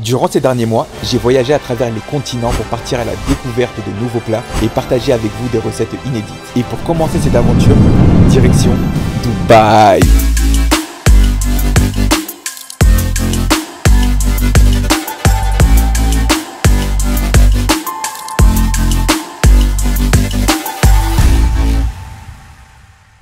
Durant ces derniers mois, j'ai voyagé à travers les continents pour partir à la découverte de nouveaux plats et partager avec vous des recettes inédites. Et pour commencer cette aventure, direction Dubaï.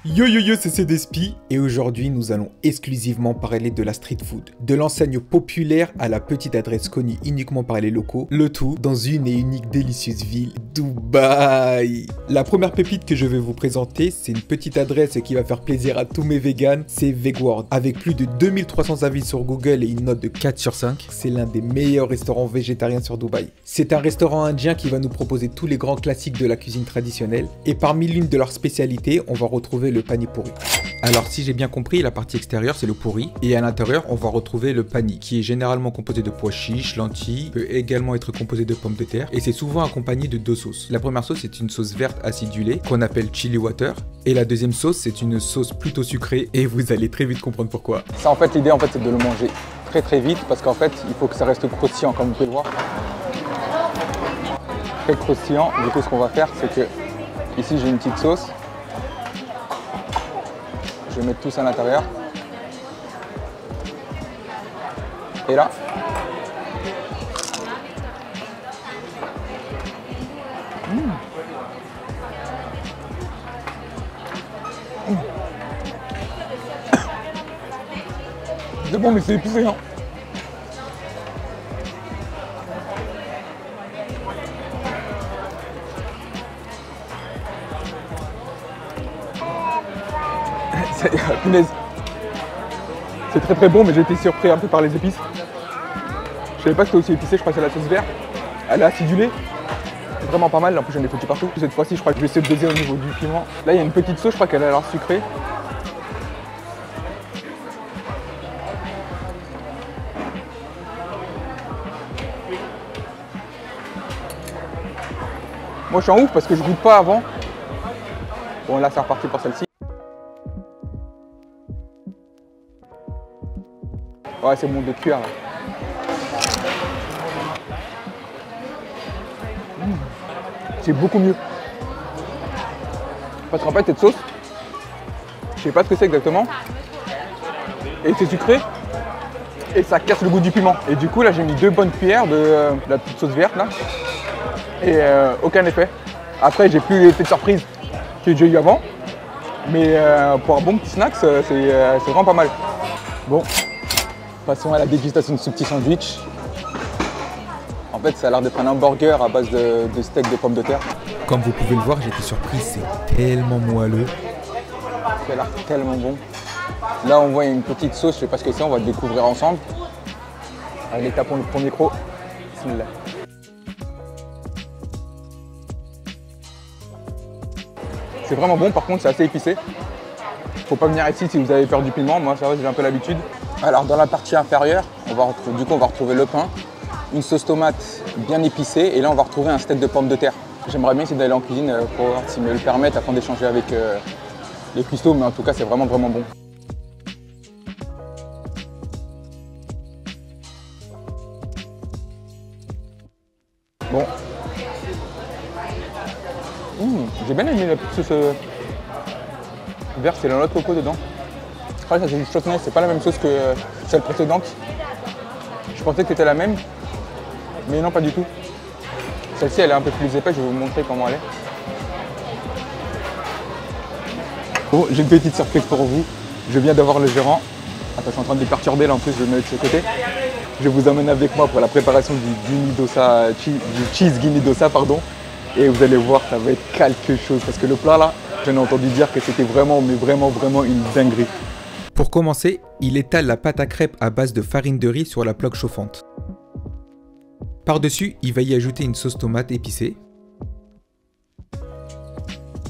Yo yo yo, c'est Cdespi et aujourd'hui nous allons exclusivement parler de la street food, de l'enseigne populaire à la petite adresse connue uniquement par les locaux, le tout dans une et unique délicieuse ville, Dubaï. La première pépite que je vais vous présenter, c'est une petite adresse qui va faire plaisir à tous mes vegans, c'est Vegworld. Avec plus de 2300 avis sur Google et une note de 4 sur 5, c'est l'un des meilleurs restaurants végétariens sur Dubaï. C'est un restaurant indien qui va nous proposer tous les grands classiques de la cuisine traditionnelle et parmi l'une de leurs spécialités, on va retrouver le pani pourri. Alors si j'ai bien compris, la partie extérieure c'est le pourri et à l'intérieur on va retrouver le pani qui est généralement composé de pois chiches, lentilles, peut également être composé de pommes de terre et c'est souvent accompagné de deux sauces. La première sauce c'est une sauce verte acidulée qu'on appelle chili water et la deuxième sauce c'est une sauce plutôt sucrée et vous allez très vite comprendre pourquoi. Ça en fait l'idée c'est de le manger très vite parce qu'en fait il faut que ça reste croustillant comme vous pouvez le voir. Très croustillant, du coup ce qu'on va faire c'est que ici j'ai une petite sauce. Je vais mettre tout ça à l'intérieur. Et là, c'est bon mais c'est épicé hein. Punaise. C'est très bon mais j'ai été surpris un peu par les épices. Je savais pas que c'était aussi épicé, je crois que c'est la sauce verte. Elle est acidulée. C'est vraiment pas mal, en plus j'en ai foutu partout. Cette fois-ci je crois que je vais essayer de doser au niveau du piment. Là il y a une petite sauce, je crois qu'elle a l'air sucrée. Moi je suis en ouf parce que je goûte pas avant. Bon là c'est reparti pour celle-ci. Ouais, c'est bon de cuire. C'est beaucoup mieux. Parce qu'en fait, cette sauce, je sais pas ce que c'est exactement. Et c'est sucré. Et ça casse le goût du piment. Et du coup, là, j'ai mis 2 bonnes cuillères de la petite sauce verte, là. Et aucun effet. Après, j'ai plus l'effet de surprise que j'ai eu avant. Mais pour un bon petit snack, c'est vraiment pas mal. Bon. Passons à la dégustation de ce petit sandwich. En fait, ça a l'air d'être un hamburger à base de steak de pommes de terre. Comme vous pouvez le voir, j'ai été surpris, c'est tellement moelleux. Ça a l'air tellement bon. Là, on voit une petite sauce, je sais pas ce que c'est, on va le découvrir ensemble. Allez, tapons le premier croc. Bismillah. C'est vraiment bon, par contre, c'est assez épicé. Faut pas venir ici si vous avez peur du piment. Moi, ça va, j'ai un peu l'habitude. Alors dans la partie inférieure, on va retrouver le pain, une sauce tomate bien épicée et là on va retrouver un steak de pommes de terre. J'aimerais bien essayer d'aller en cuisine pour voir s'ils me le permettent afin d'échanger avec les cuistots, mais en tout cas c'est vraiment bon. Bon. J'ai bien aimé la petite sauce verte, c'est la noix de coco dedans. Après ça c'est une chutney, c'est pas la même sauce que celle précédente. Je pensais que c'était la même, mais non pas du tout. Celle-ci elle est un peu plus épaisse, je vais vous montrer comment elle est. Oh, j'ai une petite surprise pour vous. Je viens d'avoir le gérant. Attends, je suis en train de les perturber là en plus, je vais me mettre de ce côté. Je vous emmène avec moi pour la préparation du cheese guinea dosa pardon. Et vous allez voir, ça va être quelque chose parce que le plat là, j'en ai entendu dire que c'était vraiment une dinguerie. Pour commencer, il étale la pâte à crêpes à base de farine de riz sur la plaque chauffante. Par-dessus, il va y ajouter une sauce tomate épicée.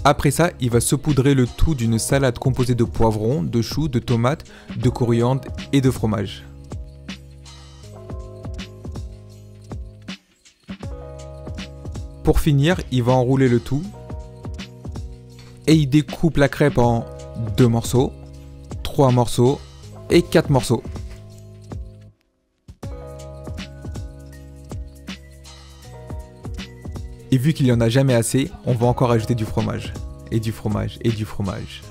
Après ça, il va saupoudrer le tout d'une salade composée de poivrons, de choux, de tomates, de coriandre et de fromage. Pour finir, il va enrouler le tout. Et il découpe la crêpe en 2 morceaux. 3 morceaux et 4 morceaux. Et vu qu'il n'y en a jamais assez, on va encore ajouter du fromage. Et du fromage, et du fromage.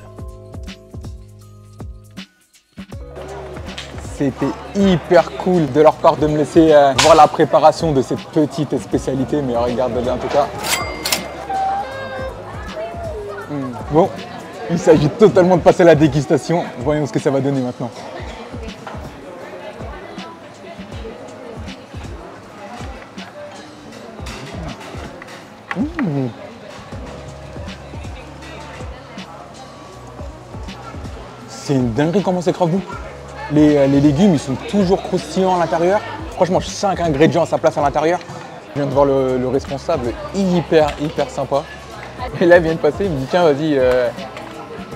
C'était hyper cool de leur part de me laisser voir la préparation de cette petite spécialité, mais regardez en tout cas. Bon, il s'agit totalement de passer à la dégustation. Voyons ce que ça va donner maintenant. C'est une dinguerie comment c'est grave bon. Les légumes, ils sont toujours croustillants à l'intérieur. Franchement, chaque ingrédient a sa place à l'intérieur. Je viens de voir le responsable, hyper sympa. Et là, il vient de passer, il me dit tiens, vas-y,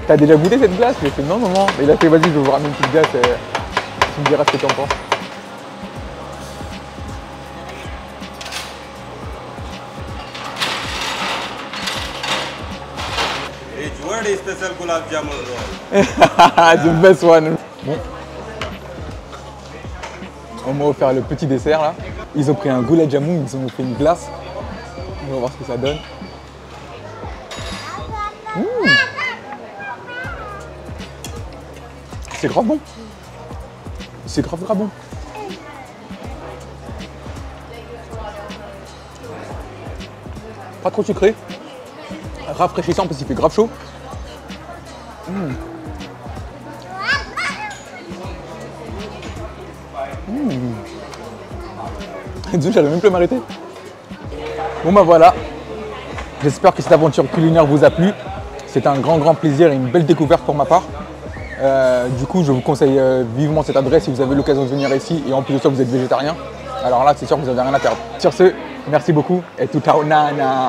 t'as déjà goûté cette glace? Je lui ai fait non, maman. Et il a fait vas-y, je vais vous ramener une petite glace, tu me diras ce que tu en penses. It's very special gulab jamun roll. The best one. Bon. On m'a offert le petit dessert là. Ils ont pris un gulab jamun, ils ont fait une glace. On va voir ce que ça donne. C'est grave bon. C'est grave bon. Pas trop sucré. Rafraîchissant parce qu'il fait grave chaud. Désolé, j'allais même plus m'arrêter. Bon bah voilà. J'espère que cette aventure culinaire vous a plu. C'est un grand plaisir et une belle découverte pour ma part. Du coup, je vous conseille vivement cette adresse si vous avez l'occasion de venir ici et en plus de ça, vous êtes végétarien. Alors là, c'est sûr que vous n'avez rien à perdre. Sur ce, merci beaucoup et tout à nana.